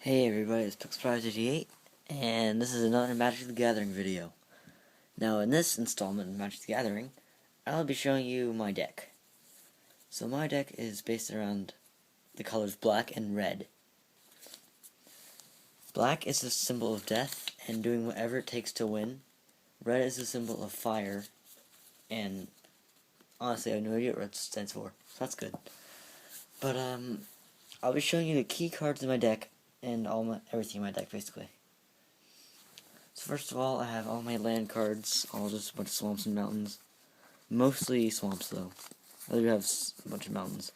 Hey everybody, it's Pixel88, and this is another Magic the Gathering video. Now in this installment of Magic the Gathering, I'll be showing you my deck. So my deck is based around the colors black and red. Black is the symbol of death and doing whatever it takes to win. Red is the symbol of fire, and honestly I have no idea what red stands for, so that's good. But I'll be showing you the key cards in my deck and everything in my deck basically. So first of all, I have all my land cards, all just a bunch of swamps and mountains. Mostly swamps though. I do have a bunch of mountains.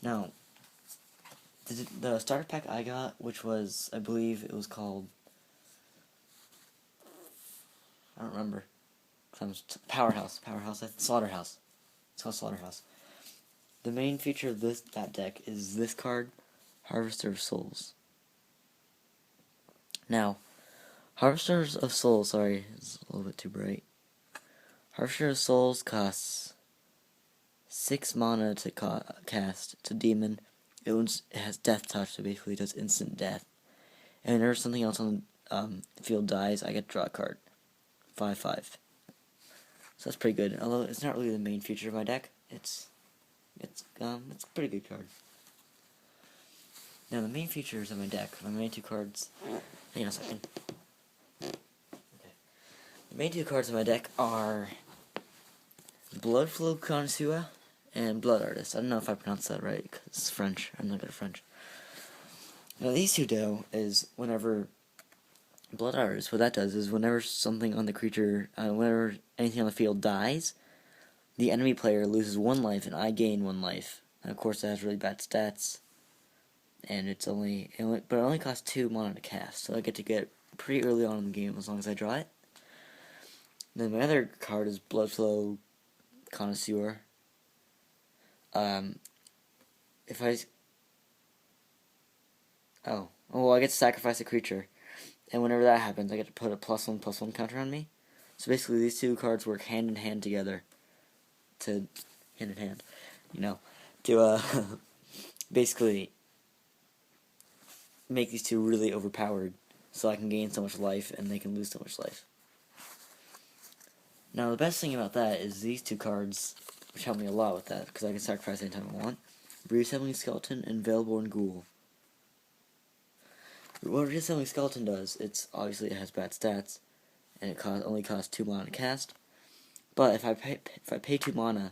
Now, the starter pack I got, which was, I believe it was called, I don't remember. Slaughterhouse. It's called Slaughterhouse. The main feature of that deck is this card, Harvester of Souls. Now, Harvesters of Souls, sorry, it's a little bit too bright. Harvester of Souls costs 6 mana to cast. It's a demon. It has Death Touch, so basically it does instant death. And whenever something else on the field dies, I get to draw a card. 5/5. So that's pretty good. Although it's not really the main feature of my deck, it's a pretty good card. Now the main features of my deck, my main two cards. Hang on a second. Okay. The main two cards of my deck are Bloodflow Connoisseur and Blood Artist. I don't know if I pronounced that right because it's French. I'm not good at French. Now these two do is whenever Blood Artist, what that does is whenever something on the creature, whenever anything on the field dies, the enemy player loses 1 life and I gain 1 life. And of course, it has really bad stats, and it only costs 2 mana to cast, so I get to get pretty early on in the game as long as I draw it. Then my other card is Bloodflow Connoisseur. I get to sacrifice a creature, and whenever that happens, I get to put a +1/+1 counter on me. So basically, these two cards work hand in hand together. To basically make these two really overpowered, so I can gain so much life and they can lose so much life. Now the best thing about that is these two cards, which help me a lot with that, because I can sacrifice anytime I want. Resettling Skeleton and Veilborn Ghoul. What Resettling Skeleton does, it has bad stats, and it only costs 2 mana to cast. But if I pay 2 mana,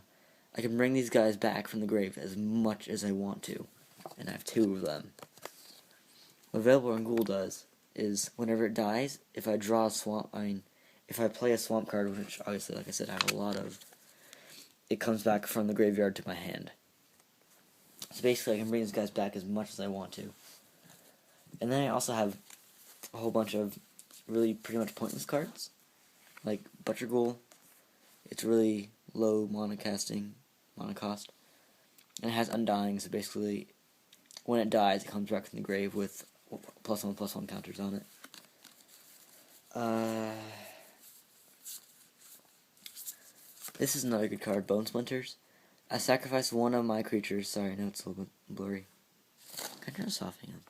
I can bring these guys back from the grave as much as I want to, and I have 2 of them. What Veilborn Ghoul does is whenever it dies, if I play a swamp card, which obviously, like I said, I have a lot of, it comes back from the graveyard to my hand. So basically, I can bring these guys back as much as I want to. And then I also have a whole bunch of really pretty much pointless cards, like Butcher Ghoul. It's really low mana cost, and it has Undying, so basically, when it dies, it comes back from the grave with +1/+1 counters on it. This is another good card, Bone Splinters. I sacrifice one of my creatures. Sorry, no, it's a little bit blurry. Can I turn this off? Hang on.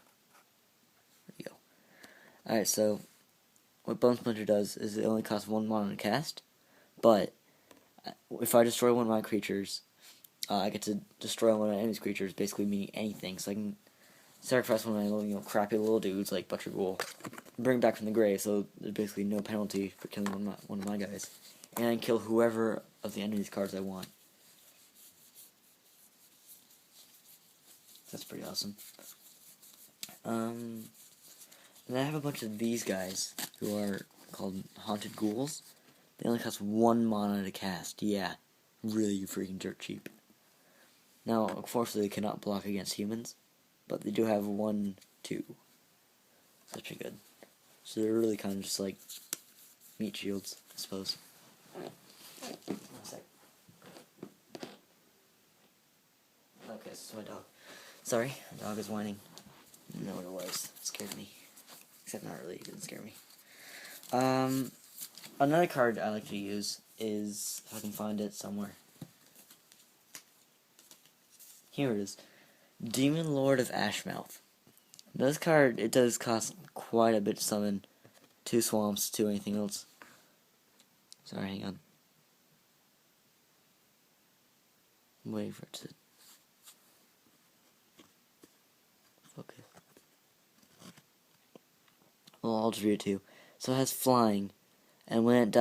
There we go. Alright, so what Bone Splinter does is it only costs 1 mana to cast, but if I destroy one of my creatures, I get to destroy one of my enemy's creatures, basically meaning anything. So I can sacrifice one of my little, crappy little dudes like Butcher Ghoul, bring back from the grave, so there's basically no penalty for killing one of my guys, and I can kill whoever of the enemy's cards I want. That's pretty awesome. And I have a bunch of these guys who are called Haunted Ghouls. They only cost 1 mana to cast. Yeah, really freaking dirt cheap. Now, unfortunately, they cannot block against humans, but they do have 1/2. So that's pretty good. So they're really kind of just like meat shields, I suppose. One sec. Okay, this is my dog. Sorry, my dog is whining. I didn't know what it was. It scared me. Except not really, it didn't scare me. Another card I like to use if I can find it somewhere. Here it is. Demon Lord of Ashmouth. Now this card, it does cost quite a bit to summon. 2 swamps, 2 anything else. Sorry, hang on. I'm waiting for it to focus. Well, I'll just read it to you. So it has flying, and when it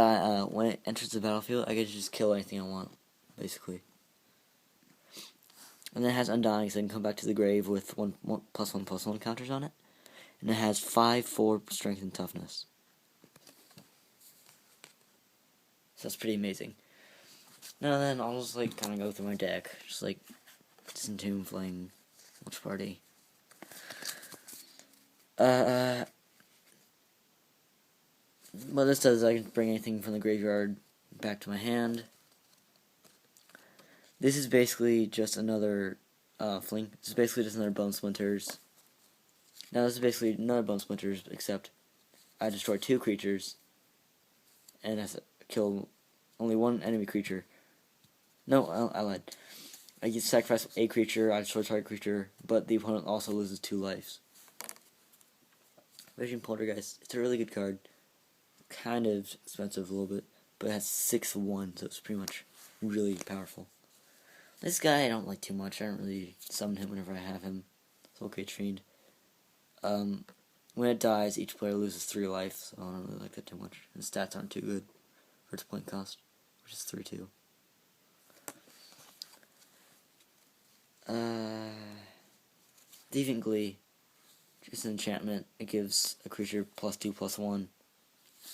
enters the battlefield, I get to just kill anything I want, basically. And then it has undying, so I can come back to the grave with 1/1/1/1 counters on it. And it has 5/4 strength and toughness. So that's pretty amazing. Now then, I'll just like kind of go through my deck, just like Disentomb, Flame, Watch Party. What this does is I can bring anything from the graveyard back to my hand. This is basically just another fling. This is basically just another Bone Splinters. Now this is basically another Bone Splinters, except I destroy 2 creatures and I kill only 1 enemy creature. No, I lied. I get sacrifice a creature, I destroy target creature, but the opponent also loses 2 lives. Raging Poltergeist, it's a really good card. Kind of expensive a little bit, but it has 6/1, so it's pretty much really powerful. This guy I don't like too much. I don't really summon him whenever I have him. It's okay, Fiend. When it dies, each player loses 3 life, so I don't really like that too much. And the stats aren't too good for its point cost, which is 3/2. Thieving Glee. It's an enchantment. It gives a creature +2/+1.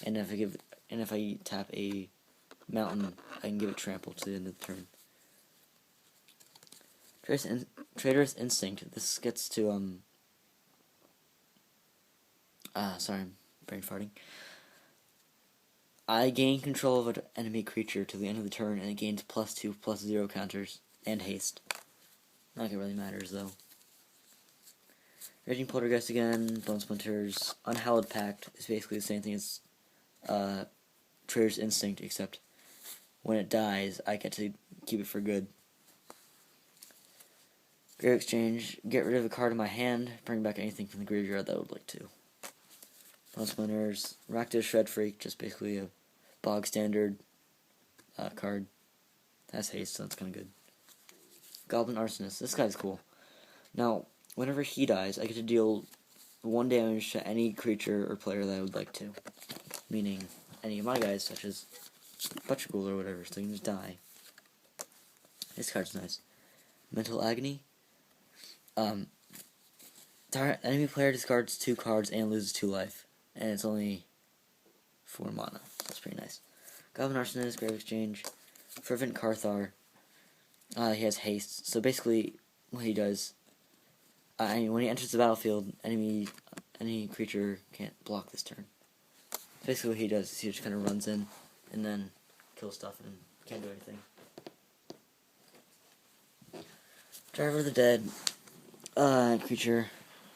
And if I tap a mountain, I can give it trample to the end of the turn. Traitorous Instinct. This gets to sorry, I'm brain farting. I gain control of an enemy creature to the end of the turn, and it gains +2/+0 counters and haste. Not like it really matters though. Raging Poltergeist again. Bone Splinters. Unhallowed Pact is basically the same thing as Traitorous Instinct, except when it dies, I get to keep it for good. Grave Exchange, get rid of a card in my hand, bring back anything from the graveyard that I would like to. Bone Splinters, Rakdos Shred Freak, just basically a bog standard card. Has haste, so that's kind of good. Goblin Arsonist, this guy's cool. Now, whenever he dies, I get to deal 1 damage to any creature or player that I would like to. Meaning, any of my guys, such as Butcher Ghoul or whatever, so they can just die. This card's nice. Mental Agony. Enemy player discards 2 cards and loses 2 life. And it's only 4 mana. That's pretty nice. Goblin Arsonist, Grave Exchange. Fervent Carthar. He has haste. So basically, what he does, when he enters the battlefield, any creature can't block this turn. Basically what he does is he just kind of runs in and then kills stuff and can't do anything. Driver of the Dead. Creature.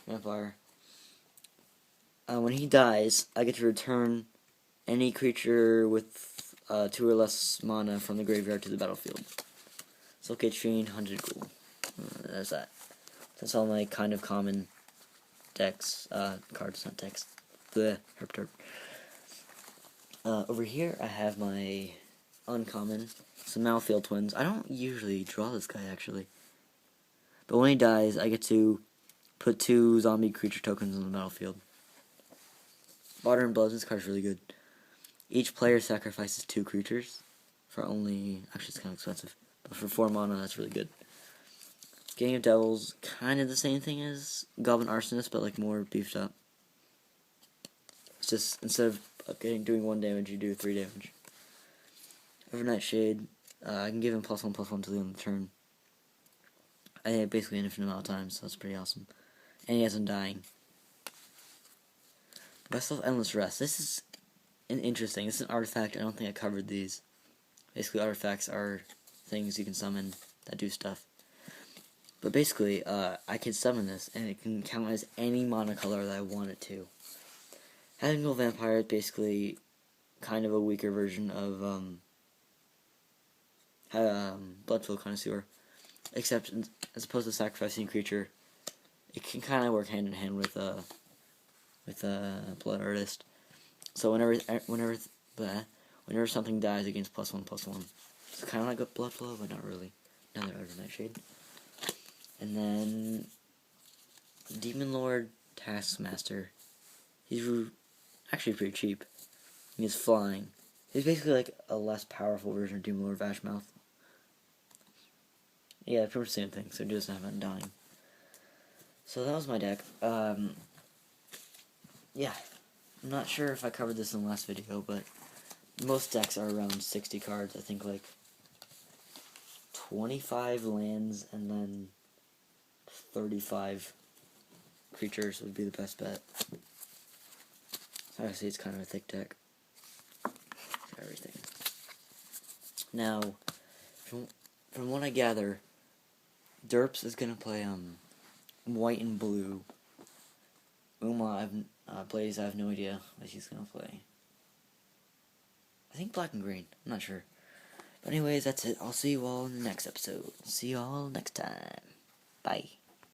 Vampire. When he dies, I get to return any creature with 2 or less mana from the graveyard to the battlefield. Soulcage Fiend, Hunted Ghoul. That's that. That's all my kind of common decks, cards, not decks. The herp terp. Over here, I have my uncommon, some Malfield Twins. I don't usually draw this guy, actually. But when he dies, I get to put 2 zombie creature tokens on the battlefield. Water and Blood, this card's really good. Each player sacrifices 2 creatures for only... Actually, it's kind of expensive. But for 4 mana, that's really good. Gang of Devils, kind of the same thing as Goblin Arsonist, but like more beefed up. It's just, instead of doing 1 damage, you do 3 damage. Overnight Shade, I can give him +1/+1 to the end of the turn. I have basically an infinite amount of time, so that's pretty awesome. And he has Undying. Vessel of Endless Rest. This is interesting. This is an artifact. I don't think I covered these. Basically, artifacts are things you can summon that do stuff. But basically, I can summon this, and it can count as any mana color that I want it to. Heavenly Vampire is basically kind of a weaker version of Bloodfield Connoisseur. except as opposed to sacrificing a creature, it can kind of work hand in hand with Blood Artist. So whenever something dies against +1/+1, it's kind of like a Blood Flow, but not really. Another Nightshade. And then Demon Lord Taskmaster. He's actually pretty cheap. He's flying. He's basically like a less powerful version of Demon Lord Vashmouth. Yeah, pretty much the same thing, so he doesn't have Undying. So that was my deck. Yeah. I'm not sure if I covered this in the last video, but most decks are around 60 cards. I think like 25 lands and then 35 creatures would be the best bet. Obviously, it's kind of a thick deck. Everything. Now, from what I gather, D3rps is gonna play white and blue. Blaze, I have no idea what he's gonna play. I think black and green. I'm not sure. But anyways, that's it. I'll see you all in the next episode. See you all next time. Bye.